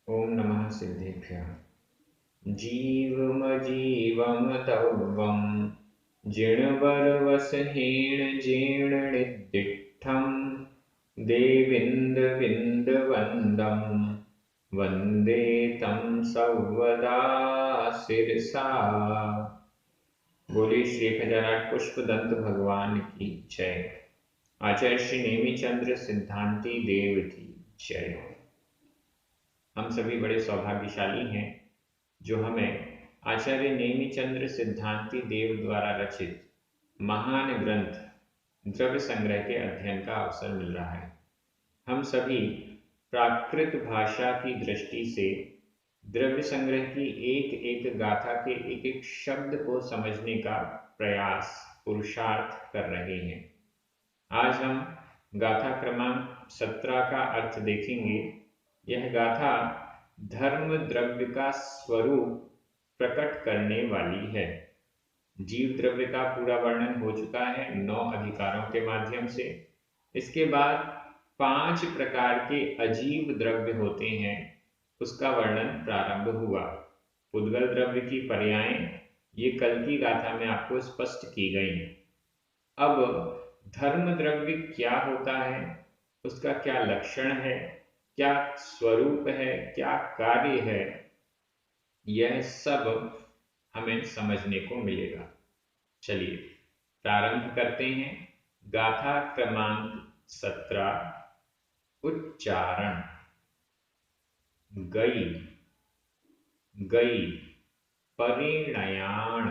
ओम नमः सिद्धेभ्यः। जीवमजीवं तव्वं जिणवरवसहेण जीर्णनिद्दिष्टं देविन्दविन्दवन्दं वन्दे तं सर्वदा शिरसा। बोले श्री खजानट पुष्प दंत भगवान की जय। आचार्य श्री नेमिचंद्र सिद्धांति देव की जय। हम सभी बड़े सौभाग्यशाली हैं जो हमें आचार्य नेमिचंद्र सिद्धांति देव द्वारा रचित महान ग्रंथ द्रव्य संग्रह के अध्ययन का अवसर मिल रहा है। हम सभी प्राकृत भाषा की दृष्टि से द्रव्य संग्रह की एक एक गाथा के एक एक शब्द को समझने का प्रयास पुरुषार्थ कर रहे हैं। आज हम गाथा क्रमांक 17 का अर्थ देखेंगे। यह गाथा धर्म द्रव्य का स्वरूप प्रकट करने वाली है। जीव द्रव्य का पूरा वर्णन हो चुका है 9 अधिकारों के माध्यम से। इसके बाद 5 प्रकार के अजीव द्रव्य होते हैं, उसका वर्णन प्रारंभ हुआ। उद्गल द्रव्य की पर्यायें ये कल की गाथा में आपको स्पष्ट की गई। अब धर्म द्रव्य क्या होता है, उसका क्या लक्षण है, क्या स्वरूप है, क्या कार्य है, यह सब हमें समझने को मिलेगा। चलिए प्रारंभ करते हैं। गाथा क्रमांक 17। उच्चारण। गई गई परिणयाण,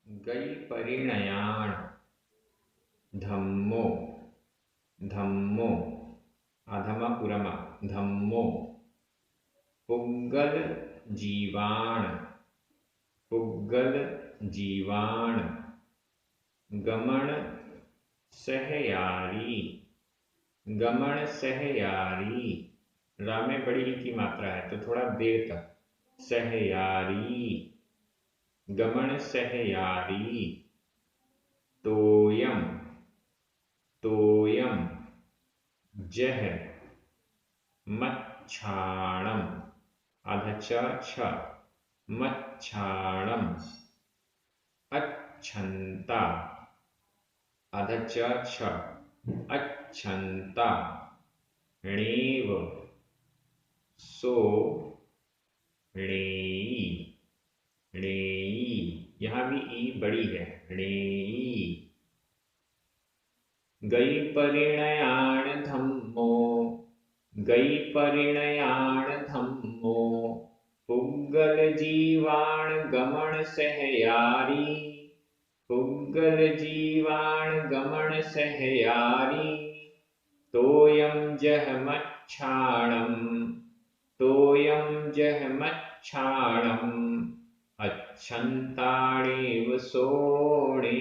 गई परिणयाण। धम्मो धम्मो अधमा पुरमा धम्मो। पुग्गल जीवाण, पुग्गल जीवाण। गमन सहयारी, गमन सहयारी। रा में बड़ी ई की मात्रा है तो थोड़ा देर तक। सहयारी, गमन सहयारी। तोयम तोयम। जह मच्छाणम, आधा छ, मच्छाणम। अच्छंता, आधा छ, अच्छंता। णेव सो णेई, णेई। यहां भी ई बड़ी है, णेई। गई परिणयाण धम्मो, गई परिणयाण धम्मो। पुग्गल जीवाण गमन सहयारी, पुग्गल जीवाण गमन सहयारी। तोयम जह मच्छाणम, तोयम जह मच्छाणम। अच्छन्ताणेव सोणेई,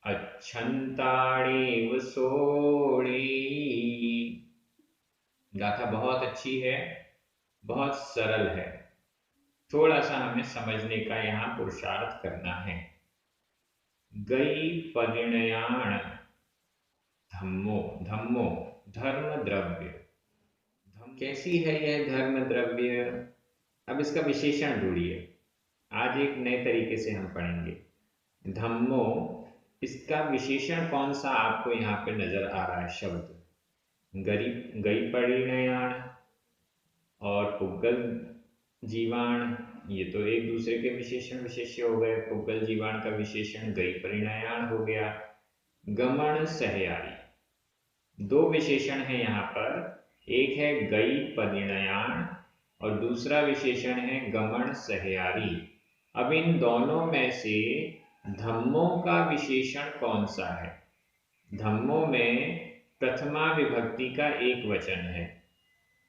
अच्छन्ताणेव सोणेई। गाथा बहुत अच्छी है, बहुत सरल है। थोड़ा सा हमें समझने का यहाँ पुरुषार्थ करना है। गई परिणयाण धम्मो, धम्मो धर्म द्रव्य। धम कैसी है यह धर्म द्रव्य? अब इसका विशेषण ढूंढिए। आज एक नए तरीके से हम पढ़ेंगे। धम्मो, इसका विशेषण कौन सा आपको यहाँ पे नजर आ रहा है शब्द? गई परिणयाण और पुग्गल जीवाण, ये तो एक दूसरे के विशेषण विशेष्य हो गए। पुग्गल जीवाण का विशेषण गई परिणयाण हो गया। गमन सहयारी, दो विशेषण है यहाँ पर। एक है गई परिणयाण और दूसरा विशेषण है गमन सहयारी। अब इन दोनों में से धम्मों का विशेषण कौन सा है? धम्मों में प्रथमा विभक्ति का एक वचन है।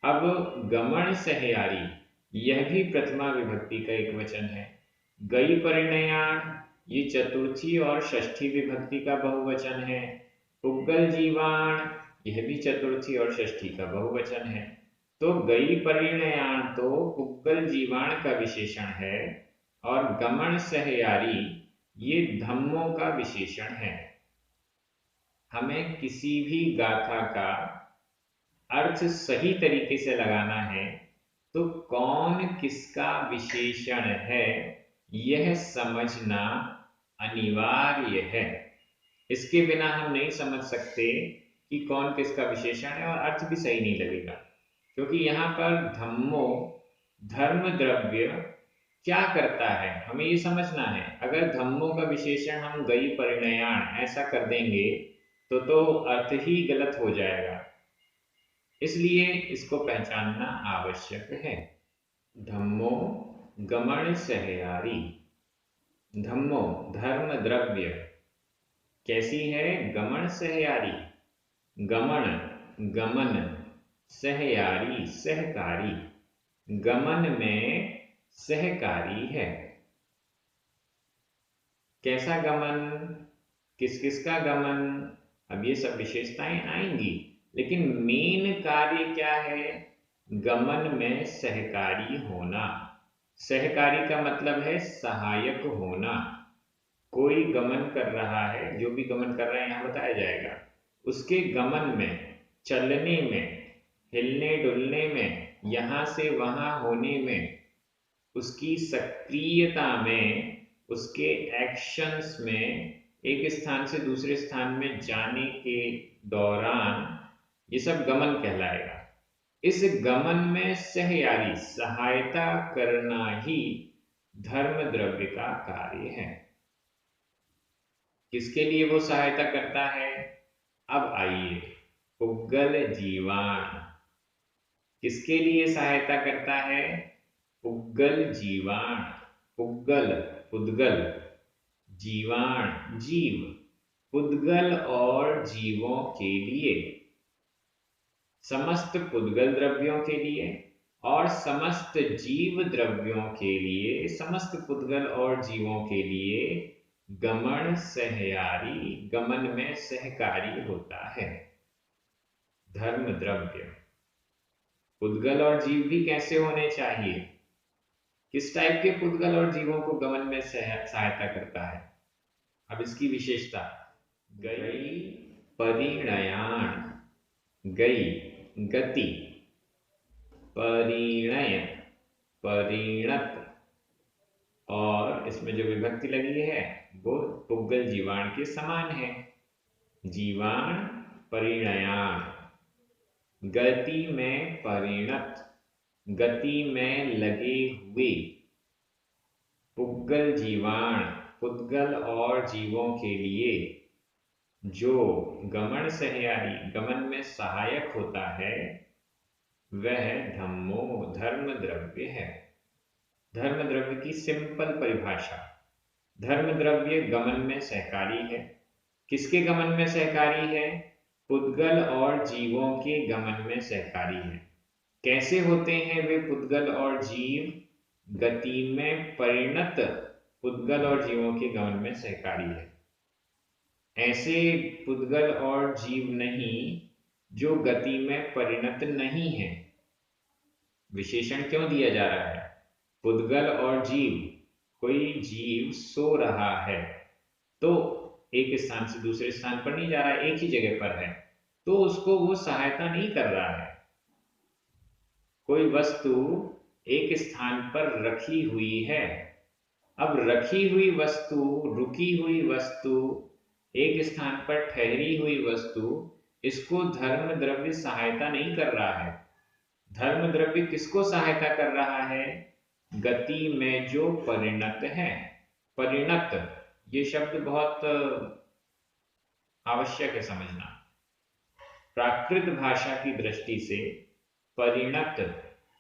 अब गमन सहयारी, यह भी प्रथमा विभक्ति का एक वचन है। गई परिणयाण, ये चतुर्थी और षष्ठी विभक्ति का बहुवचन है। पुग्गल जीवाण, यह भी चतुर्थी और षष्ठी का बहुवचन है। तो गई परिणयाण तो पुग्गल जीवाण का विशेषण है और गमन सहयारी ये धम्मों का विशेषण है। हमें किसी भी गाथा का अर्थ सही तरीके से लगाना है तो कौन किसका विशेषण है यह समझना अनिवार्य है। इसके बिना हम नहीं समझ सकते कि कौन किसका विशेषण है और अर्थ भी सही नहीं लगेगा, क्योंकि यहाँ पर धम्मो धर्म द्रव्य क्या करता है हमें ये समझना है। अगर धम्मो का विशेषण हम गई परिणयान ऐसा कर देंगे तो अर्थ ही गलत हो जाएगा, इसलिए इसको पहचानना आवश्यक है। धम्मो गमन सहयारी, धम्मो धर्म द्रव्य कैसी है, गमन सहयारी, गमन गमन, सहयारी सहकारी, गमन में सहकारी है। कैसा गमन, किस किस का गमन, अब ये सब विशेषताएं आएंगी, लेकिन मेन कार्य क्या है, गमन में सहकारी होना। सहकारी का मतलब है सहायक होना। कोई गमन कर रहा है, जो भी गमन कर रहा है यहाँ बताया जाएगा, उसके गमन में, चलने में, हिलने डुलने में, यहाँ से वहां होने में, उसकी सक्रियता में, उसके एक्शंस में, एक स्थान से दूसरे स्थान में जाने के दौरान, ये सब गमन कहलाएगा। इस गमन में सहयारी सहायता करना ही धर्म द्रव्य का कार्य है। किसके लिए वो सहायता करता है, अब आइए, पुग्गल जीवाण किसके लिए सहायता करता है, पुग्गल जीवाण, पुग्गल पुद्गल, जीवाण जीव, पुद्गल और जीवों के लिए, समस्त पुद्गल द्रव्यों के लिए और समस्त जीव द्रव्यों के लिए, समस्त पुद्गल और जीवों के लिए गमन सहयारी, गमन में सहकारी होता है। धर्म द्रव्य, पुद्गल और जीव भी कैसे होने चाहिए, किस टाइप के पुद्गल और जीवों को गमन में सहायता करता है। अब इसकी विशेषता, गई परिणयान, गई गति, परिणय परिणत, और इसमें जो विभक्ति लगी है वो पुग्गल जीवाण के समान है। जीवाण परिणयान, गति में परिणत, गति में लगे हुए, पुग्गल जीवाण पुद्गल और जीवों के लिए जो गमन सहयारी, गमन में सहायक होता है, वह धम्मो धर्म द्रव्य है। धर्म द्रव्य की सिंपल परिभाषा, धर्म द्रव्य गमन में सहकारी है। किसके गमन में सहकारी है, पुद्गल और जीवों के गमन में सहकारी है। कैसे होते हैं वे पुद्गल और जीव, गति में परिणत पुद्गल और जीवों के गमन में सहकारी है। ऐसे पुद्गल और जीव नहीं जो गति में परिणत नहीं है। विशेषण क्यों दिया जा रहा है, पुद्गल और जीव, कोई जीव सो रहा है तो एक स्थान से दूसरे स्थान पर नहीं जा रहा है, एक ही जगह पर है, तो उसको वो सहायता नहीं कर रहा है। कोई वस्तु एक स्थान पर रखी हुई है, अब रखी हुई वस्तु, रुकी हुई वस्तु, एक स्थान पर ठहरी हुई वस्तु, इसको धर्म द्रव्य सहायता नहीं कर रहा है। धर्म द्रव्य किसको सहायता कर रहा है, गति में जो परिणत है। परिणत, ये शब्द बहुत आवश्यक है समझना। प्राकृत भाषा की दृष्टि से परिणत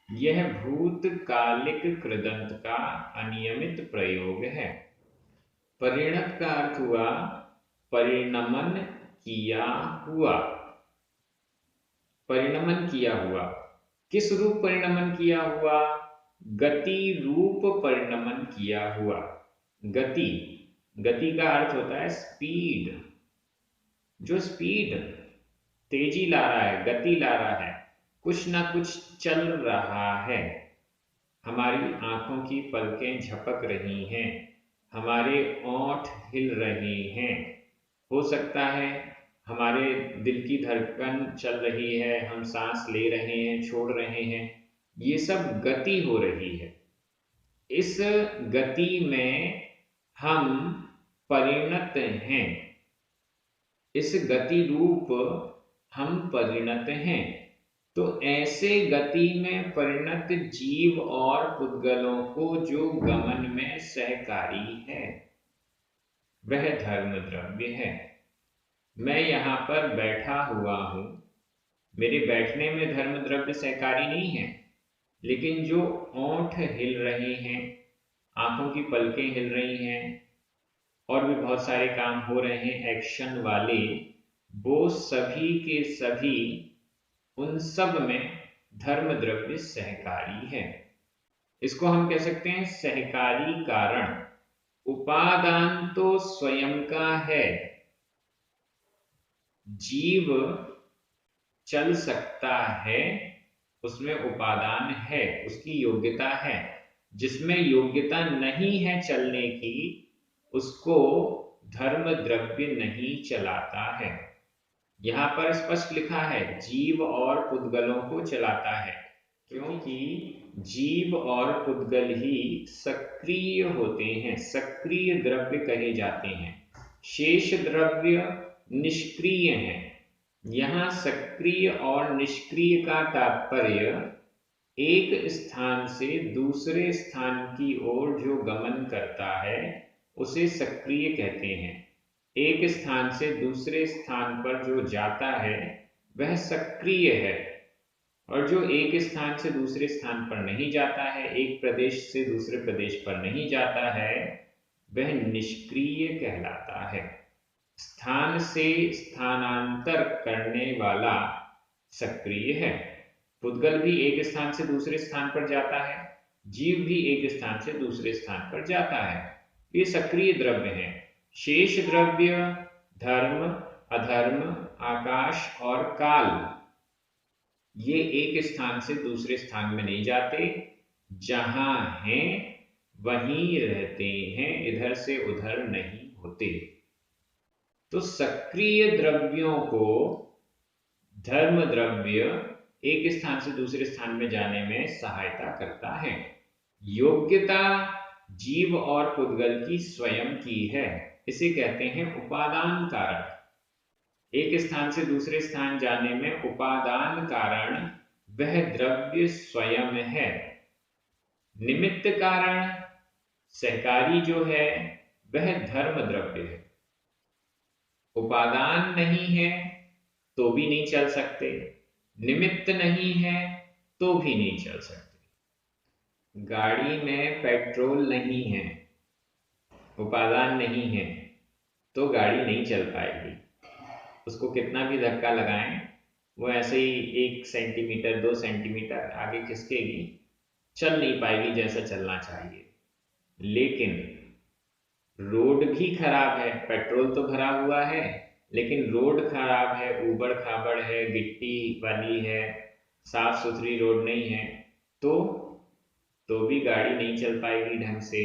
यह भूतकालिक कृदंत का अनियमित प्रयोग है। परिणत का अर्थ हुआ परिणमन किया हुआ, परिणमन किया हुआ। किस रूप परिणमन किया हुआ, गति रूप परिणमन किया हुआ। गति, गति का अर्थ होता है स्पीड, जो स्पीड तेजी ला रहा है, गति ला रहा है, कुछ ना कुछ चल रहा है। हमारी आंखों की पलकें झपक रही हैं, हमारे ओंठ हिल रहे हैं, हो सकता है हमारे दिल की धड़कन चल रही है, हम सांस ले रहे हैं, छोड़ रहे हैं, ये सब गति हो रही है। इस गति में हम परिणत हैं, इस गति रूप हम परिणत हैं। तो ऐसे गति में परिणत जीव और पुद्गलों को जो गमन में सहकारी है वह धर्म द्रव्य है। मैं यहाँ पर बैठा हुआ हूँ, मेरे बैठने में धर्म द्रव्य सहकारी नहीं है, लेकिन जो ओंठ हिल रहे हैं, आंखों की पलकें हिल रही हैं और भी बहुत सारे काम हो रहे हैं एक्शन वाले, वो सभी के सभी उन सब में धर्म द्रव्य सहकारी है। इसको हम कह सकते हैं सहकारी कारण। उपादान तो स्वयं का है, जीव चल सकता है, उसमें उपादान है, उसकी योग्यता है। जिसमें योग्यता नहीं है चलने की, उसको धर्म द्रव्य नहीं चलाता है। यहाँ पर स्पष्ट लिखा है जीव और पुद्गलों को चलाता है, क्योंकि जीव और पुद्गल ही सक्रिय होते हैं, सक्रिय द्रव्य कहे जाते हैं। शेष द्रव्य निष्क्रिय हैं। यहाँ सक्रिय और निष्क्रिय का तात्पर्य एक स्थान से दूसरे स्थान की ओर जो गमन करता है उसे सक्रिय कहते हैं। एक स्थान से दूसरे स्थान पर जो जाता है वह सक्रिय है, और जो एक स्थान से दूसरे स्थान पर नहीं जाता है, एक प्रदेश से दूसरे प्रदेश पर नहीं जाता है, वह निष्क्रिय कहलाता है। स्थान से स्थानांतर करने वाला सक्रिय है। पुद्गल भी एक स्थान से दूसरे स्थान पर जाता है, जीव भी एक स्थान से दूसरे स्थान पर जाता है, ये सक्रिय द्रव्य हैं। शेष द्रव्य धर्म, अधर्म, आकाश और काल, ये एक स्थान से दूसरे स्थान में नहीं जाते, जहां हैं वहीं रहते हैं, इधर से उधर नहीं होते। तो सक्रिय द्रव्यों को धर्म द्रव्य एक स्थान से दूसरे स्थान में जाने में सहायता करता है। योग्यता जीव और पुद्गल की स्वयं की है, इसे कहते हैं उपादान कारण। एक स्थान से दूसरे स्थान जाने में उपादान कारण वह द्रव्य स्वयं है। निमित्त कारण सहकारी जो है वह धर्म द्रव्य है। उपादान नहीं है तो भी नहीं चल सकते, निमित्त नहीं है तो भी नहीं चल सकते। गाड़ी में पेट्रोल नहीं है, उपादान नहीं है, तो गाड़ी नहीं चल पाएगी। उसको कितना भी धक्का लगाएं, वो ऐसे ही 1 सेंटीमीटर 2 सेंटीमीटर आगे खिसकेगी, चल नहीं पाएगी जैसा चलना चाहिए। लेकिन रोड भी खराब है, पेट्रोल तो भरा हुआ है लेकिन रोड खराब है, ऊबड़ खाबड़ है, गिट्टी वाली है, साफ सुथरी रोड नहीं है, तो भी गाड़ी नहीं चल पाएगी ढंग से।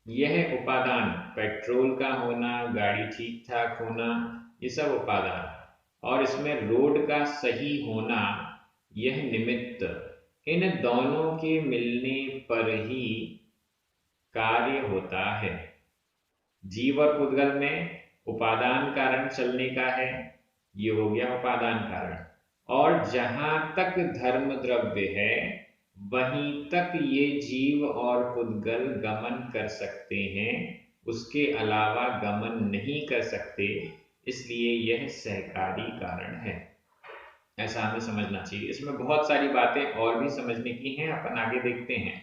यह उपादान, पेट्रोल का होना, गाड़ी ठीक ठाक होना, ये सब उपादान, और इसमें रोड का सही होना यह निमित्त। इन दोनों के मिलने पर ही कार्य होता है। जीव और पुद्गल में उपादान कारण चलने का है, ये हो गया उपादान कारण। और जहां तक धर्म द्रव्य है वहीं तक ये जीव और पुद्गल गमन कर सकते हैं, उसके अलावा गमन नहीं कर सकते, इसलिए यह सहकारी कारण है। ऐसा हमें समझना चाहिए। इसमें बहुत सारी बातें और भी समझने की हैं, अपन आगे देखते हैं।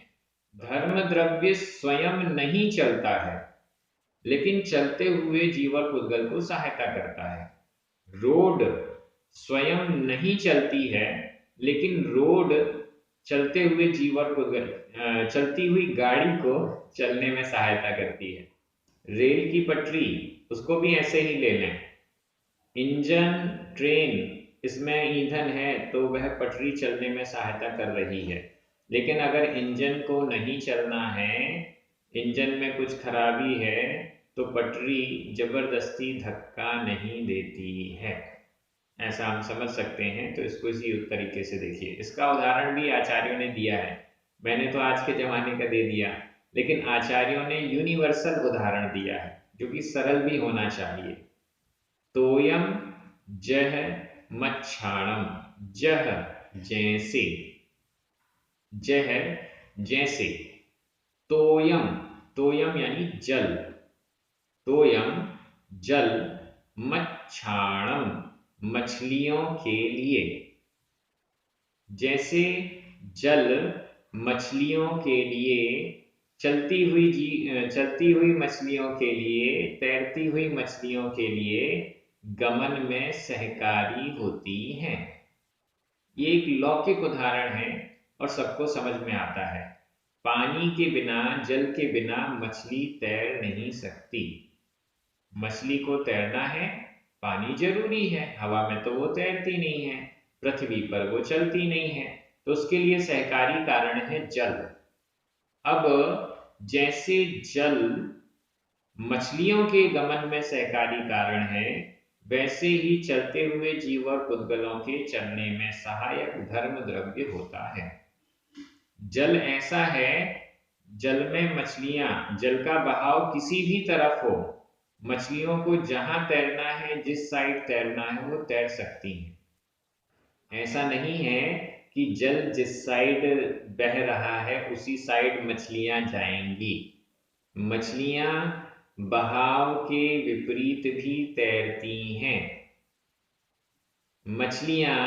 धर्म द्रव्य स्वयं नहीं चलता है, लेकिन चलते हुए जीव और पुद्गल को सहायता करता है। रोड स्वयं नहीं चलती है, लेकिन रोड चलते हुए जीव और पुद्गल, चलती हुई गाड़ी को चलने में सहायता करती है। रेल की पटरी, उसको भी ऐसे ही ले लें। इंजन, ट्रेन, इसमें ईंधन है तो वह पटरी चलने में सहायता कर रही है। लेकिन अगर इंजन को नहीं चलना है, इंजन में कुछ खराबी है, तो पटरी जबरदस्ती धक्का नहीं देती है, ऐसा हम समझ सकते हैं। तो इसको इसी तरीके से देखिए। इसका उदाहरण भी आचार्यों ने दिया है, मैंने तो आज के जमाने का दे दिया, लेकिन आचार्यों ने यूनिवर्सल उदाहरण दिया है जो कि सरल भी होना चाहिए। तोयम जह मच्छाणम, जह जैसे, जह जैसे, तोयम, तोयम यानी जल, तोयम जल, मच्छाणम मछलियों के लिए, जैसे जल मछलियों के लिए, चलती हुई मछलियों के लिए, तैरती हुई मछलियों के लिए गमन में सहकारी होती हैं। ये एक लौकिक उदाहरण है और सबको समझ में आता है। पानी के बिना, जल के बिना मछली तैर नहीं सकती। मछली को तैरना है, पानी जरूरी है, हवा में तो वो तैरती नहीं है, पृथ्वी पर वो चलती नहीं है, तो उसके लिए सहकारी कारण है जल। अब जैसे जल मछलियों के गमन में सहकारी कारण है, वैसे ही चलते हुए जीव और पुद्गलों के चलने में सहायक धर्म द्रव्य होता है। जल ऐसा है, जल में मछलियां, जल का बहाव किसी भी तरफ हो, मछलियों को जहां तैरना है, जिस साइड तैरना है, वो तैर सकती हैं। ऐसा नहीं है कि जल जिस साइड बह रहा है उसी साइड मछलियां जाएंगी। मछलियां बहाव के विपरीत भी तैरती हैं। मछलियां,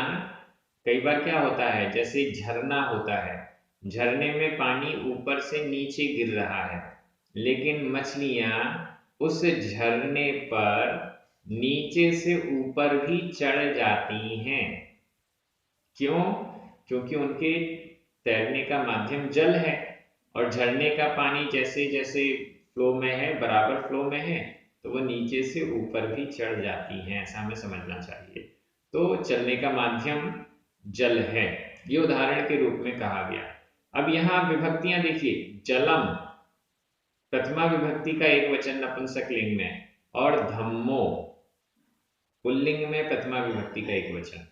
कई बार क्या होता है, जैसे झरना होता है, झरने में पानी ऊपर से नीचे गिर रहा है, लेकिन मछलियां उस झरने पर नीचे से ऊपर भी चढ़ जाती हैं। क्यों? क्योंकि उनके तैरने का माध्यम जल है, और झरने का पानी जैसे जैसे फ्लो में है, बराबर फ्लो में है, तो वो नीचे से ऊपर भी चढ़ जाती हैं, ऐसा हमें समझना चाहिए। तो चलने का माध्यम जल है, ये उदाहरण के रूप में कहा गया। अब यहाँ विभक्तियां देखिए, जलम प्रथमा विभक्ति का एक वचन नपुंसक लिंग में, और धम्मो पुल्लिंग में प्रथमा विभक्ति का एक वचन,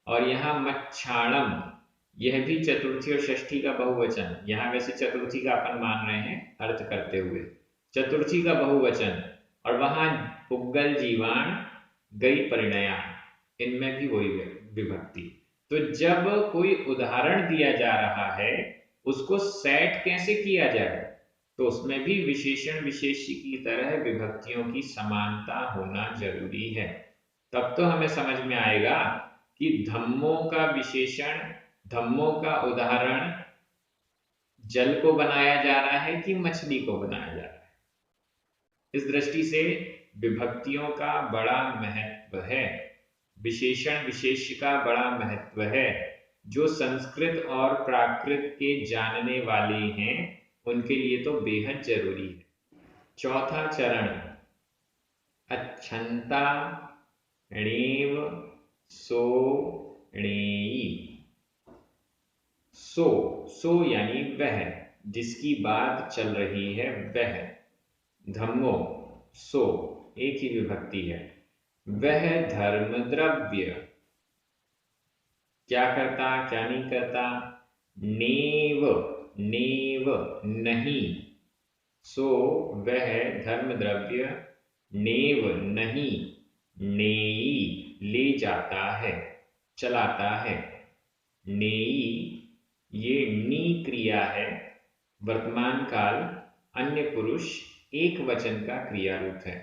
और यहाँ मच्छाणम यह भी चतुर्थी और षष्ठी का बहुवचन। यहाँ वैसे चतुर्थी का अपन मान रहे हैं अर्थ करते हुए, चतुर्थी का बहुवचन, और वहां पुग्गल जीवाण गई परिणयान, इनमें भी वही विभक्ति। तो जब कोई उदाहरण दिया जा रहा है, उसको सेट कैसे किया जाए, तो उसमें भी विशेषण विशेष्य की तरह विभक्तियों की समानता होना जरूरी है। तब तो हमें समझ में आएगा कि धम्मों का विशेषण, धम्मों का उदाहरण जल को बनाया जा रहा है कि मछली को बनाया जा रहा है। इस दृष्टि से विभक्तियों का बड़ा महत्व है, विशेषण विशेष्य का बड़ा महत्व है। जो संस्कृत और प्राकृत के जानने वाले हैं उनके लिए तो बेहद जरूरी है। चौथा चरण, अच्छंता णेव सो णेयी। सो यानी वह, जिसकी बात चल रही है वह। धम्मो सो एक ही विभक्ति है। वह धर्म द्रव्य क्या करता, क्या नहीं करता। नेव, नेव नहीं, सो वह धर्म द्रव्य, नेव नहीं, नेई ले जाता है, चलाता है। नेई ये नी क्रिया है, वर्तमान काल अन्य पुरुष एक वचन का क्रिया रूप है।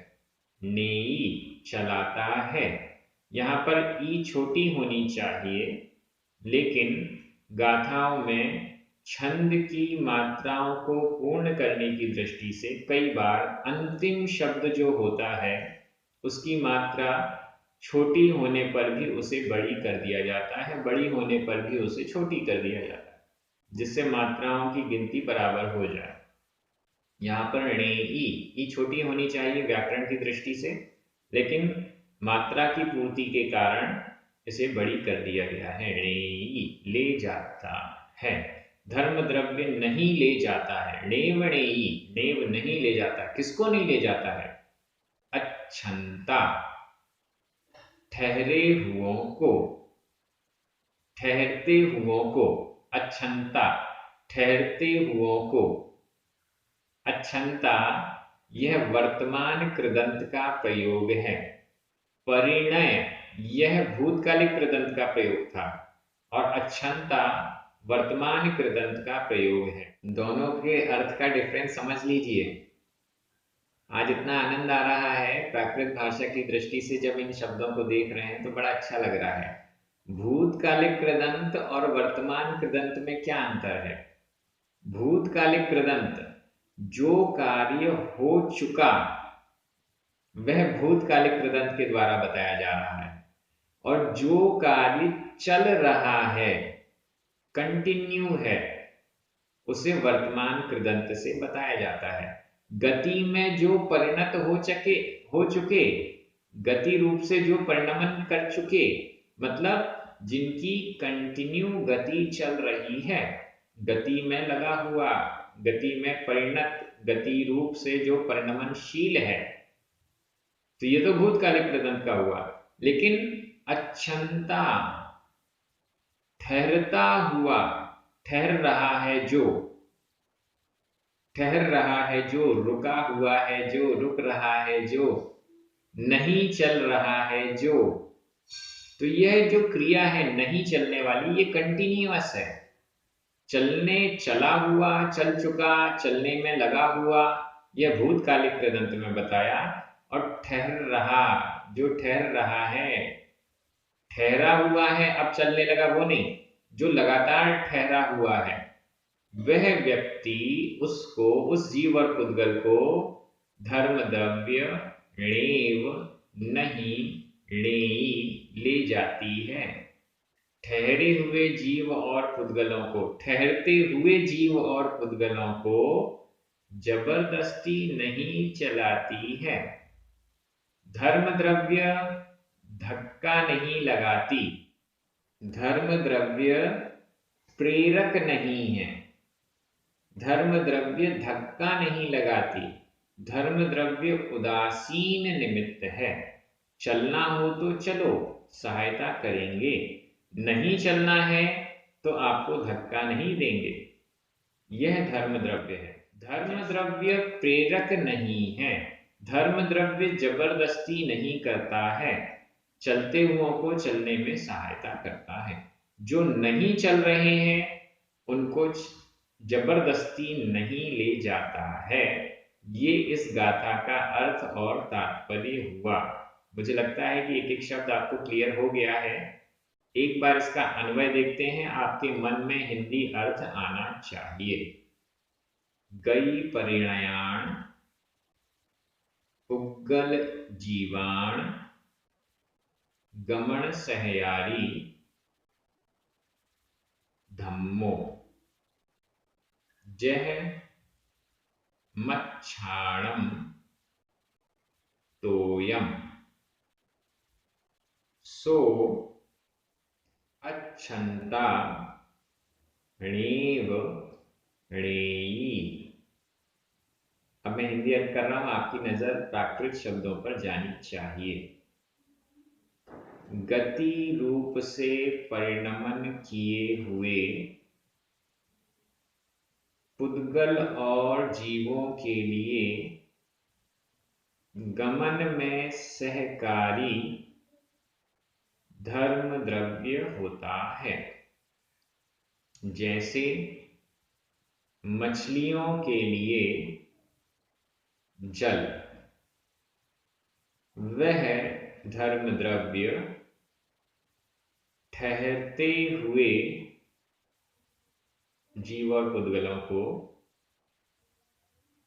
नेई चलाता है। यहाँ पर ई छोटी होनी चाहिए, लेकिन गाथाओं में छंद की मात्राओं को पूर्ण करने की दृष्टि से कई बार अंतिम शब्द जो होता है उसकी मात्रा छोटी होने पर भी उसे बड़ी कर दिया जाता है, बड़ी होने पर भी उसे छोटी कर दिया जाता है, जिससे मात्राओं की गिनती बराबर हो जाए। यहाँ पर ई छोटी होनी चाहिए व्याकरण की दृष्टि से, लेकिन मात्रा की पूर्ति के कारण इसे बड़ी कर दिया गया है। णेई ले जाता है। धर्म द्रव्य नहीं ले जाता है, नेवणेयी, नेव नहीं ले जाता, किसको नहीं ले जाता है? अच्छंता, ठहरे हुओं को, ठहरते हुओं को, अच्छंता, ठहरते हुओं को। अच्छंता यह वर्तमान कृदंत का प्रयोग है। परिणय यह भूतकालिक कृदंत का प्रयोग था और अच्छंता वर्तमान कृदंत का प्रयोग है। दोनों के अर्थ का डिफरेंस समझ लीजिए। आज इतना आनंद आ रहा है प्राकृत भाषा की दृष्टि से, जब इन शब्दों को देख रहे हैं तो बड़ा अच्छा लग रहा है। भूतकालिक कृदंत और वर्तमान कृदंत में क्या अंतर है? भूतकालिक कृदंत, जो कार्य हो चुका वह भूतकालिक कृदंत के द्वारा बताया जा रहा है, और जो कार्य चल रहा है, कंटिन्यू है, उसे वर्तमान कृदंत से बताया जाता है। गति में जो परिणत हो चुके, गति रूप से जो परिणमन कर चुके, मतलब जिनकी कंटिन्यू गति चल रही है, गति में लगा हुआ, गति में परिणत, गति रूप से जो परिणमनशील है, तो ये तो भूतकालिक कृदंत का हुआ। लेकिन अच्छंता, ठहरता हुआ, ठहर रहा है जो, ठहर रहा है जो, रुका हुआ है जो, रुक रहा है जो, नहीं चल रहा है जो, तो यह जो क्रिया है नहीं चलने वाली, ये कंटिन्यूअस है। चलने, चला हुआ, चल चुका, चलने में लगा हुआ, यह भूतकालिक कृदंत में बताया। और ठहर रहा, जो ठहर रहा है, ठहरा हुआ है अब चलने लगा, वो नहीं, जो लगातार ठहरा हुआ है, वह व्यक्ति उसको, उस जीव और पुद्गल को धर्म द्रव्य णेव नहीं णेयी ले जाती है। ठहरे हुए जीव और पुद्गलों को, ठहरते हुए जीव और पुद्गलों को जबरदस्ती नहीं चलाती है। धर्म द्रव्य धक्का नहीं लगाती, धर्म द्रव्य प्रेरक नहीं है, धर्म द्रव्य धक्का नहीं लगाती, धर्म द्रव्य उदासीन निमित्त है। चलना हो तो चलो, सहायता करेंगे, नहीं चलना है तो आपको धक्का नहीं देंगे, यह धर्म द्रव्य है। धर्म द्रव्य प्रेरक नहीं है, धर्म द्रव्य जबरदस्ती नहीं करता है, चलते हुओं को चलने में सहायता करता है। जो नहीं चल रहे हैं उनको जबरदस्ती नहीं ले जाता है। ये इस गाथा का अर्थ और तात्पर्य हुआ। मुझे लगता है कि एक एक शब्द आपको क्लियर हो गया है। एक बार इसका अन्वय देखते हैं, आपके मन में हिंदी अर्थ आना चाहिए। गई परिणयाण पुग्गल जीवाण गमन सहयारी धम्मो जह मच्छाणम तोयम सो अच्छंता णेव णेयी। अब मैं हिंदी अर्थ कर रहा हूं, आपकी नजर प्राकृत शब्दों पर जानी चाहिए। गति रूप से परिणमन किए हुए पुद्गल और जीवों के लिए गमन में सहकारी धर्म द्रव्य होता है। जैसे मछलियों के लिए जल, वह धर्म द्रव्य ठहरते हुए जीव और पुद्गलों को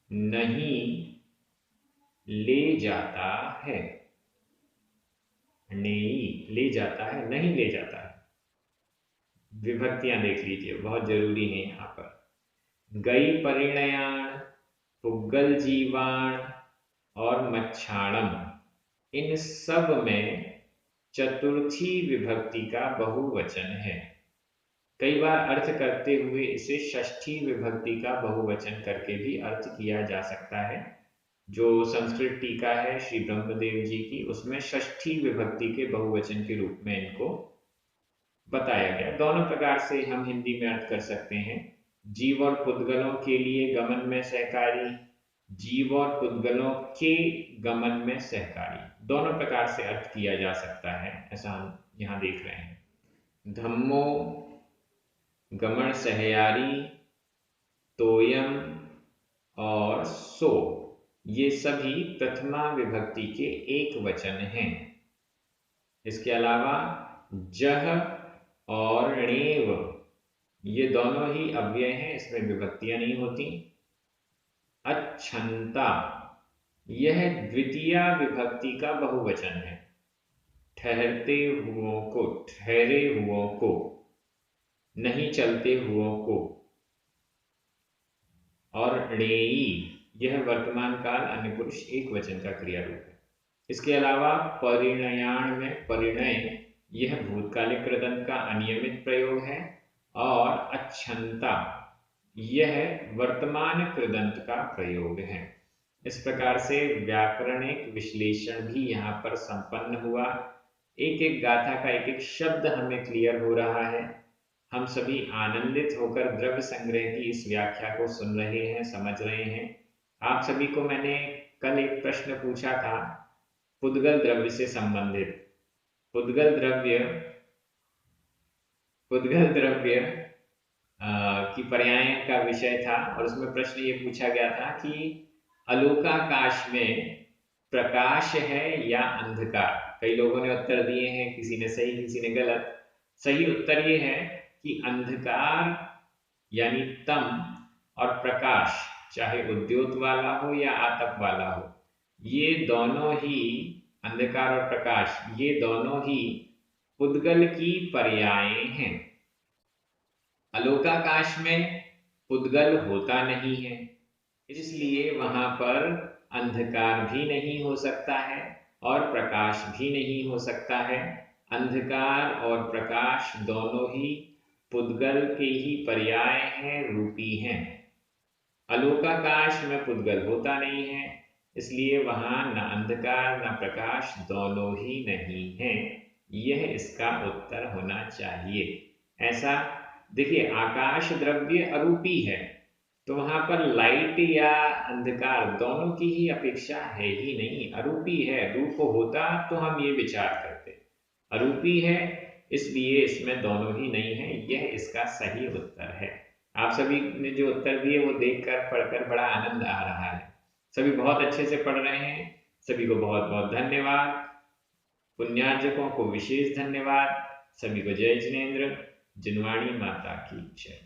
नहीं ले जाता है। नहीं ले जाता है, नहीं ले जाता है। विभक्तियां देख लीजिए, बहुत जरूरी है यहां पर। गई परिणयाण, पुग्गल जीवाण और मच्छाणम, इन सब में चतुर्थी विभक्ति का बहुवचन है। कई बार अर्थ करते हुए इसे षष्ठी विभक्ति का बहुवचन करके भी अर्थ किया जा सकता है। जो संस्कृत टीका है श्री ब्रह्मदेव जी की, उसमें षष्ठी विभक्ति के बहुवचन के रूप में इनको बताया गया। दोनों प्रकार से हम हिंदी में अर्थ कर सकते हैं। जीव और पुद्गलों के लिए गमन में सहकारी, जीव और पुद्गलों के गमन में सहकारी, दोनों प्रकार से अर्थ किया जा सकता है, ऐसा हम यहाँ देख रहे हैं। धम्मो गमन सहयारी, तोयम और सो, ये सभी प्रथमा विभक्ति के एक वचन हैं। इसके अलावा जह और णेव, ये दोनों ही अव्यय हैं, इसमें विभक्तियां नहीं होती। अच्छंता, यह द्वितीय विभक्ति का बहुवचन है। ठहरते हुओं को, ठहरे हुओं को, नहीं चलते हुओं को। और णेयी, यह वर्तमान काल अन्य पुरुष एक वचन का क्रिया रूप है। इसके अलावा परिणयाण में परिणय, यह भूतकालिक कृदंत का अनियमित प्रयोग है। और अच्छंता, यह वर्तमान कृदंत का प्रयोग है। इस प्रकार से व्याकरणिक विश्लेषण भी यहाँ पर संपन्न हुआ। एक एक गाथा का एक एक शब्द हमें क्लियर हो रहा है। हम सभी आनंदित होकर द्रव्य संग्रह की इस व्याख्या को सुन रहे हैं, समझ रहे हैं। आप सभी को मैंने कल एक प्रश्न पूछा था पुद्गल द्रव्य से संबंधित। पुद्गल द्रव्य की पर्याय का विषय था और उसमें प्रश्न ये पूछा गया था कि आलोकाकाश में प्रकाश है या अंधकार। कई लोगों ने उत्तर दिए हैं, किसी ने सही किसी ने गलत। सही उत्तर ये है कि अंधकार यानी तम और प्रकाश, चाहे उद्योत वाला हो या आतप वाला हो, ये दोनों ही, अंधकार और प्रकाश, ये दोनों ही पुद्गल की पर्याय हैं। आलोकाकाश में पुद्गल होता नहीं है, इसलिए वहां पर अंधकार भी नहीं हो सकता है और प्रकाश भी नहीं हो सकता है। अंधकार और प्रकाश दोनों ही पुद्गल के ही पर्याय हैं, रूपी हैं। आलोकाकाश में पुद्गल होता नहीं है, इसलिए वहां न अंधकार न प्रकाश, दोनों ही नहीं है। यह इसका उत्तर होना चाहिए। ऐसा देखिए, आकाश द्रव्य अरूपी है, तो वहां पर लाइट या अंधकार दोनों की ही अपेक्षा है ही नहीं, अरूपी है। रूप होता तो हम ये विचार करते, अरूपी है इसलिए इसमें दोनों ही नहीं है। यह इसका सही उत्तर है। आप सभी ने जो उत्तर दिए वो देखकर पढ़कर बड़ा आनंद आ रहा है। सभी बहुत अच्छे से पढ़ रहे हैं, सभी को बहुत बहुत धन्यवाद। पुण्यार्जकों को विशेष धन्यवाद। सभी को जय जिनेन्द्र। जिनवाणी माता की जय।